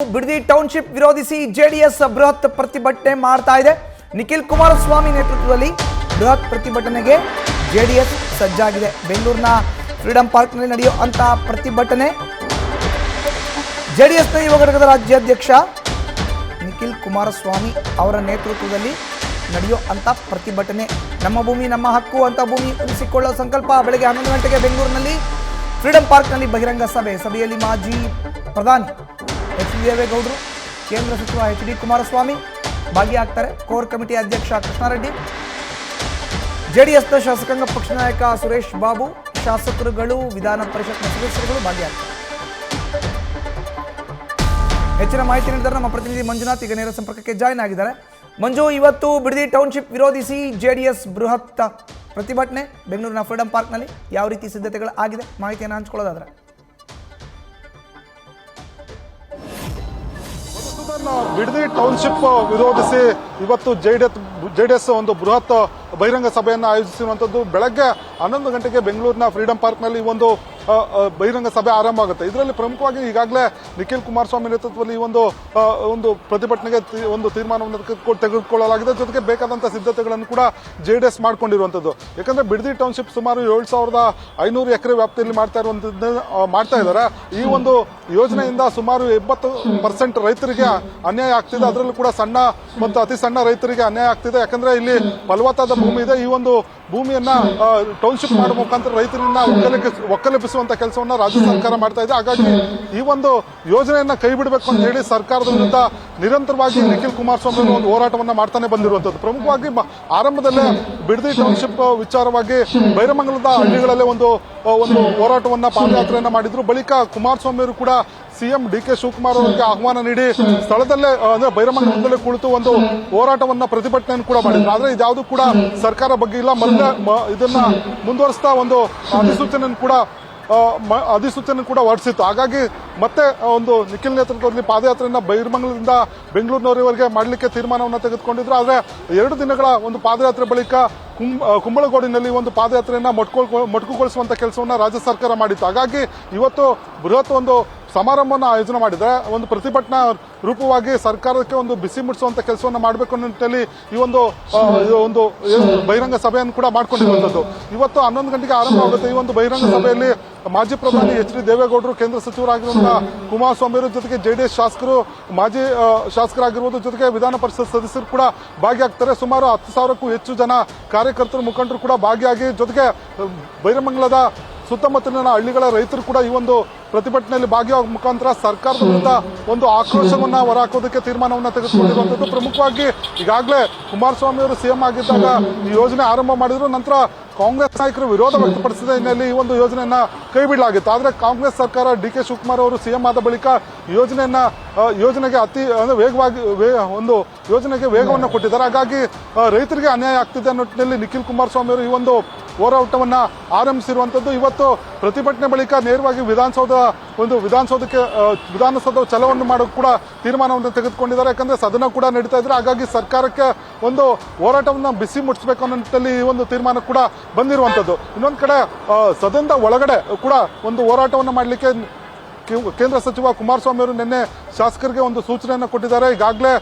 Bidadi township ವಿರೋಧಿಸಿ JDS ಬೃಹತ್ ಪ್ರತಿಭಟನೆ ಮಾಡ್ತಾ ಇದೆ. ನಿಖಿಲ್ ಕುಮಾರಸ್ವಾಮಿ ನೇತೃತ್ವದಲ್ಲಿ ಬೃಹತ್ ಪ್ರತಿಭಟನೆಗೆ ಜೆಡಿಎಸ್ ಸಜ್ಜಾಗಿದೆ. ಬೆಂಗಳೂರಿನ ಫ್ರೀಡಂ ಪಾರ್ಕ್ನಲ್ಲಿ ನಡೆಯುವಂತಹ ಪ್ರತಿಭಟನೆ ಜೆಡಿಎಸ್ನ ಯುವ ಘಟಕದ ರಾಜ್ಯಾಧ್ಯಕ್ಷ ನಿಖಿಲ್ ಕುಮಾರಸ್ವಾಮಿ ಅವರ ನೇತೃತ್ವದಲ್ಲಿ ನಡೆಯುವಂತಹ ಪ್ರತಿಭಟನೆ. ನಮ್ಮ ಭೂಮಿ ನಮ್ಮ ಹಕ್ಕು ಅಂತ ಭೂಮಿ ಉಳಿಸಿಕೊಳ್ಳುವ ಸಂಕಲ್ಪ. ಬೆಳಗ್ಗೆ 11 ಗಂಟೆಗೆ ಬೆಂಗಳೂರಿನಲ್ಲಿ ಫ್ರೀಡಂ ಪಾರ್ಕ್ನಲ್ಲಿ ಬಹಿರಂಗ ಸಭೆಯಲ್ಲಿ ಮಾಜಿ ಪ್ರಧಾನಿ ಎಚ್ ಡಿ ದೇವೇಗೌಡರು, ಕೇಂದ್ರ ಸಚಿವ ಎಚ್ ಡಿ ಕುಮಾರಸ್ವಾಮಿ ಭಾಗಿಯಾಗ್ತಾರೆ. ಕೋರ್ ಕಮಿಟಿ ಅಧ್ಯಕ್ಷ ಕೃಷ್ಣಾರೆಡ್ಡಿ, ಜೆಡಿಎಸ್ನ ಶಾಸಕಾಂಗ ಪಕ್ಷ ನಾಯಕ ಸುರೇಶ್ ಬಾಬು, ಶಾಸಕರುಗಳು, ವಿಧಾನ ಪರಿಷತ್ನ ಸದಸ್ಯರುಗಳು ಭಾಗಿಯಾಗ್ತಾರೆ. ಹೆಚ್ಚಿನ ಮಾಹಿತಿ ನೀಡಿದರೆ ನಮ್ಮ ಪ್ರತಿನಿಧಿ ಮಂಜುನಾಥ್ ಈಗ ನೇರ ಸಂಪರ್ಕಕ್ಕೆ ಜಾಯ್ನ್ ಆಗಿದ್ದಾರೆ. ಮಂಜು, ಇವತ್ತು ಬಿಡದಿ ಟೌನ್ಶಿಪ್ ವಿರೋಧಿಸಿ ಜೆಡಿಎಸ್ ಬೃಹತ್ ಪ್ರತಿಭಟನೆ ಬೆಂಗಳೂರಿನ ಫ್ರೀಡಂ ಪಾರ್ಕ್ನಲ್ಲಿ ಯಾವ ರೀತಿ ಸಿದ್ಧತೆಗಳು ಆಗಿದೆ, ಮಾಹಿತಿಯನ್ನು ಹಂಚಿಕೊಳ್ಳೋದಾದ್ರೆ? ಬಿಡದಿ ಟೌನ್ಶಿಪ್ ವಿರೋಧಿಸಿ ಇವತ್ತು ಜೆಡಿಎಸ್ ಒಂದು ಬೃಹತ್ ಬಹಿರಂಗ ಸಭೆಯನ್ನು ಆಯೋಜಿಸಿರುವಂತದ್ದು. ಬೆಳಗ್ಗೆ 11 ಗಂಟೆಗೆ ಬೆಂಗಳೂರಿನ ಫ್ರೀಡಂ ಪಾರ್ಕ್ನಲ್ಲಿ ಈ ಒಂದು ಬಹಿರಂಗ ಸಭೆ ಆರಂಭ ಆಗುತ್ತೆ. ಇದರಲ್ಲಿ ಪ್ರಮುಖವಾಗಿ ಈಗಾಗಲೇ ನಿಖಿಲ್ ಕುಮಾರಸ್ವಾಮಿ ನೇತೃತ್ವದಲ್ಲಿ ಈ ಒಂದು ಪ್ರತಿಭಟನೆಗೆ ಒಂದು ತೀರ್ಮಾನವನ್ನು ತೆಗೆದುಕೊಳ್ಳಲಾಗಿದೆ. ಜೊತೆಗೆ ಬೇಕಾದಂತಹ ಸಿದ್ಧತೆಗಳನ್ನು ಕೂಡ ಜೆಡಿಎಸ್ ಮಾಡಿಕೊಂಡಿರುವಂತದ್ದು. ಯಾಕಂದ್ರೆ ಬಿಡದಿ ಟೌನ್ಶಿಪ್ ಸುಮಾರು 7,500 ಎಕರೆ ವ್ಯಾಪ್ತಿಯಲ್ಲಿ ಮಾಡ್ತಾ ಇದ್ದಾರೆ. ಈ ಒಂದು ಯೋಜನೆಯಿಂದ ಸುಮಾರು 70% ರೈತರಿಗೆ ಅನ್ಯಾಯ ಆಗ್ತಿದೆ. ಅದರಲ್ಲೂ ಕೂಡ ಸಣ್ಣ ಮತ್ತು ಅತಿ ಸಣ್ಣ ರೈತರಿಗೆ ಅನ್ಯಾಯ ಆಗ್ತಿದೆ. ಯಾಕಂದ್ರೆ ಇಲ್ಲಿ ಫಲವತ್ತಾದ ಭೂಮಿ ಇದೆ. ಈ ಒಂದು ಭೂಮಿಯನ್ನ ಟೌನ್ಶಿಪ್ ಮಾಡುವ ಮುಖಾಂತರ ರೈತರನ್ನ ಒಕ್ಕಲೆಬ್ಬಿಸುವಂತ ಕೆಲಸವನ್ನ ರಾಜ್ಯ ಸರ್ಕಾರ ಮಾಡ್ತಾ ಇದೆ. ಹಾಗಾಗಿ ಈ ಒಂದು ಯೋಜನೆಯನ್ನ ಕೈ ಬಿಡಬೇಕು ಅಂತ ಹೇಳಿ ಸರ್ಕಾರದ ವಿರುದ್ಧ ನಿರಂತರವಾಗಿ ನಿಖಿಲ್ ಕುಮಾರಸ್ವಾಮಿ ಒಂದು ಹೋರಾಟವನ್ನ ಮಾಡ್ತಾನೆ ಬಂದಿರುವಂತದ್ದು. ಪ್ರಮುಖವಾಗಿ ಆರಂಭದಲ್ಲೇ ಬಿಡದಿ ಟೌನ್ಶಿಪ್ ವಿಚಾರವಾಗಿ ಬೈರಮಂಗಲದ ಹಳ್ಳಿಗಳಲ್ಲೇ ಒಂದು ಹೋರಾಟವನ್ನ ಪಾದಯಾತ್ರೆಯನ್ನ ಮಾಡಿದ್ರು. ಬಳಿಕ ಕುಮಾರಸ್ವಾಮಿ ಅವರು ಕೂಡ ಸಿಎಂ ಡಿ.ಕೆ. ಶಿವಕುಮಾರ್ ಅವರಿಗೆ ಆಹ್ವಾನ ನೀಡಿ ಸ್ಥಳದಲ್ಲೇ ಅಂದ್ರೆ ಬೈರಮಂಗಲದಲ್ಲೇ ಕುಳಿತು ಒಂದು ಹೋರಾಟವನ್ನ ಪ್ರತಿಭಟನೆಯನ್ನು ಕೂಡ ಮಾಡಿದ್ರು. ಆದ್ರೆ ಇದ್ಯಾವುದು ಕೂಡ ಸರ್ಕಾರ ಬಗ್ಗೆ ಇಲ್ಲ. ಇದನ್ನ ಮುಂದುವರಿಸ್ತಾ ಒಂದು ಅಧಿಸೂಚನೆ ಕೂಡ ಹೊರಡಿಸಿತ್ತು. ಹಾಗಾಗಿ ಮತ್ತೆ ಒಂದು ನಿಖಿಲ್ ನೇತೃತ್ವದಲ್ಲಿ ಪಾದಯಾತ್ರೆಯನ್ನ ಬೈರಮಂಗಲದಿಂದ ಬೆಂಗಳೂರಿನವರೆಗೆ ಮಾಡಲಿಕ್ಕೆ ತೀರ್ಮಾನವನ್ನು ತೆಗೆದುಕೊಂಡಿದ್ರು. ಆದ್ರೆ 2 ದಿನಗಳ ಒಂದು ಪಾದಯಾತ್ರೆ ಬಳಿಕ ಕುಂಬಳಗೋಡಿನಲ್ಲಿ ಒಂದು ಪಾದಯಾತ್ರೆಯನ್ನ ಮೊಟಕುಗೊಳಿಸುವಂತ ಕೆಲಸವನ್ನ ರಾಜ್ಯ ಸರ್ಕಾರ ಮಾಡಿತ್ತು. ಹಾಗಾಗಿ ಇವತ್ತು ಬೃಹತ್ ಒಂದು ಸಮಾರಂಭವನ್ನು ಆಯೋಜನೆ ಮಾಡಿದ್ದಾರೆ. ಒಂದು ಪ್ರತಿಭಟನಾ ರೂಪವಾಗಿ ಸರ್ಕಾರಕ್ಕೆ ಒಂದು ಬಿಸಿ ಮುಟ್ಟಿಸುವಂತ ಕೆಲಸವನ್ನು ಮಾಡಬೇಕು ಅನ್ನೋ ನಿಟ್ಟಿನಲ್ಲಿ ಈ ಒಂದು ಬಹಿರಂಗ ಸಭೆಯನ್ನು ಕೂಡ ಮಾಡ್ಕೊಂಡಿರುವಂತದ್ದು. ಇವತ್ತು 11 ಗಂಟೆಗೆ ಆರಂಭ ಆಗುತ್ತೆ. ಈ ಒಂದು ಬಹಿರಂಗ ಸಭೆಯಲ್ಲಿ ಮಾಜಿ ಪ್ರಧಾನಿ ಎಚ್ ಡಿ ದೇವೇಗೌಡರು, ಕೇಂದ್ರ ಸಚಿವರಾಗಿರುವಂತಹ ಕುಮಾರಸ್ವಾಮಿ ಅವರು, ಜೊತೆಗೆ ಜೆಡಿಎಸ್ ಶಾಸಕರು, ಮಾಜಿ ಶಾಸಕರಾಗಿರುವುದು, ಜೊತೆಗೆ ವಿಧಾನ ಪರಿಷತ್ ಸದಸ್ಯರು ಕೂಡ ಭಾಗಿಯಾಗ್ತಾರೆ. ಸುಮಾರು 10,000ಕ್ಕೂ ಹೆಚ್ಚು ಜನ ಕಾರ್ಯಕರ್ತರು, ಮುಖಂಡರು ಕೂಡ ಭಾಗಿಯಾಗಿ, ಜೊತೆಗೆ ಬೈರಮಂಗಲದ ಸುತ್ತಮುತ್ತಲಿನ ಹಳ್ಳಿಗಳ ರೈತರು ಕೂಡ ಈ ಒಂದು ಪ್ರತಿಭಟನೆಯಲ್ಲಿ ಭಾಗಿಯಾಗುವ ಮುಖಾಂತರ ಸರ್ಕಾರದ ವಿರುದ್ಧ ಒಂದು ಆಕ್ರೋಶವನ್ನ ಹೊರಹಾಕೋದಕ್ಕೆ ತೀರ್ಮಾನವನ್ನ ತೆಗೆದುಕೊಂಡಿರುವಂತದ್ದು. ಪ್ರಮುಖವಾಗಿ ಈಗಾಗಲೇ ಕುಮಾರಸ್ವಾಮಿ ಅವರು ಸಿಎಂ ಆಗಿದ್ದಾಗ ಈ ಯೋಜನೆ ಆರಂಭ ಮಾಡಿದ್ರು. ನಂತರ ಕಾಂಗ್ರೆಸ್ ನಾಯಕರು ವಿರೋಧ ವ್ಯಕ್ತಪಡಿಸಿದ ಹಿನ್ನೆಲೆಯಲ್ಲಿ ಈ ಒಂದು ಯೋಜನೆಯನ್ನ ಕೈ ಬಿಡಲಾಗಿತ್ತು. ಆದ್ರೆ ಕಾಂಗ್ರೆಸ್ ಸರ್ಕಾರ ಡಿ.ಕೆ. ಶಿವಕುಮಾರ್ ಅವರು ಸಿಎಂ ಆದ ಬಳಿಕ ಯೋಜನೆಗೆ ಯೋಜನೆಗೆ ವೇಗವನ್ನು ಕೊಟ್ಟಿದ್ದಾರೆ. ಹಾಗಾಗಿ ರೈತರಿಗೆ ಅನ್ಯಾಯ ಆಗ್ತಿದೆ ಅನ್ನೋ ನಿಟ್ಟಿನಲ್ಲಿ ನಿಖಿಲ್ ಕುಮಾರಸ್ವಾಮಿ ಅವರು ಈ ಒಂದು ಹೋರಾಟವನ್ನ ಆರಂಭಿಸಿರುವಂತದ್ದು. ಇವತ್ತು ಪ್ರತಿಭಟನೆ ಬಳಿಕ ನೇರವಾಗಿ ವಿಧಾನಸೌಧಕ್ಕೆ ಚಲವನ್ನು ಮಾಡೋಕೆ ಕೂಡ ತೀರ್ಮಾನವನ್ನು ತೆಗೆದುಕೊಂಡಿದ್ದಾರೆ. ಯಾಕಂದ್ರೆ ಸದನ ಕೂಡ ನಡೀತಾ ಇದ್ರೆ, ಹಾಗಾಗಿ ಸರ್ಕಾರಕ್ಕೆ ಒಂದು ಹೋರಾಟವನ್ನ ಬಿಸಿ ಮುಟ್ಟಿಸಬೇಕು ಅನ್ನೋ ನಿಟ್ಟಿನಲ್ಲಿ ಈ ಒಂದು ತೀರ್ಮಾನ ಕೂಡ ಬಂದಿರುವಂತದ್ದು. ಇನ್ನೊಂದು ಕಡೆ ಸದನದ ಒಳಗಡೆ ಕೂಡ ಒಂದು ಹೋರಾಟವನ್ನು ಮಾಡಲಿಕ್ಕೆ ಕೇಂದ್ರ ಸಚಿವ ಕುಮಾರಸ್ವಾಮಿ ಅವರು ನಿನ್ನೆ ಶಾಸಕರಿಗೆ ಒಂದು ಸೂಚನೆಯನ್ನು ಕೊಟ್ಟಿದ್ದಾರೆ. ಈಗಾಗಲೇ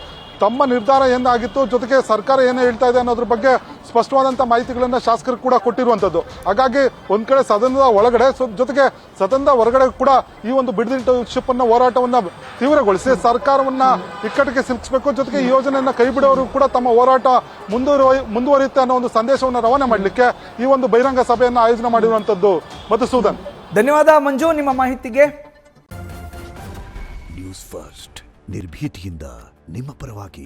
ತಮ್ಮ ನಿರ್ಧಾರ ಏನಾಗಿತ್ತು, ಜೊತೆಗೆ ಸರ್ಕಾರ ಏನು ಹೇಳ್ತಾ ಇದೆ ಅನ್ನೋದ್ರ ಬಗ್ಗೆ ಸ್ಪಷ್ಟವಾದಂತಹ ಮಾಹಿತಿಗಳನ್ನ ಶಾಸಕರು ಕೂಡ ಕೊಟ್ಟಿರುವಂತದ್ದು. ಹಾಗಾಗಿ ಒಂದ್ ಕಡೆ ಸದನದ ಒಳಗಡೆ ಜೊತೆಗೆ ಸದನದ ಹೊರಗಡೆ ಕೂಡ ಈ ಒಂದು ಬಿಡದಿ ಟೌನ್ಶಿಪ್ ಅನ್ನ ಹೋರಾಟವನ್ನ ತೀವ್ರಗೊಳಿಸಿ ಸರ್ಕಾರವನ್ನ ಇಕ್ಕಟ್ಟಿಗೆ ಸಿಲುಕಿಸಬೇಕು. ಜೊತೆಗೆ ಈ ಯೋಜನೆಯನ್ನ ಕೈ ಬಿಡೋರು ಕೂಡ ತಮ್ಮ ಹೋರಾಟ ಮುಂದುವರಿಯುತ್ತೆ ಅನ್ನೋ ಒಂದು ಸಂದೇಶವನ್ನು ರವಾನೆ ಮಾಡಲಿಕ್ಕೆ ಈ ಒಂದು ಬಹಿರಂಗ ಸಭೆಯನ್ನ ಆಯೋಜನೆ ಮಾಡಿರುವಂತದ್ದು. ಮಧುಸೂದನ್, ಧನ್ಯವಾದ ಮಂಜು ನಿಮ್ಮ ಮಾಹಿತಿಗೆ. ನ್ಯೂಸ್ ಫಸ್ಟ್ ನಿರ್ಭೀತಿಯಿಂದ ನಿಮ್ಮ ಪರವಾಗಿ.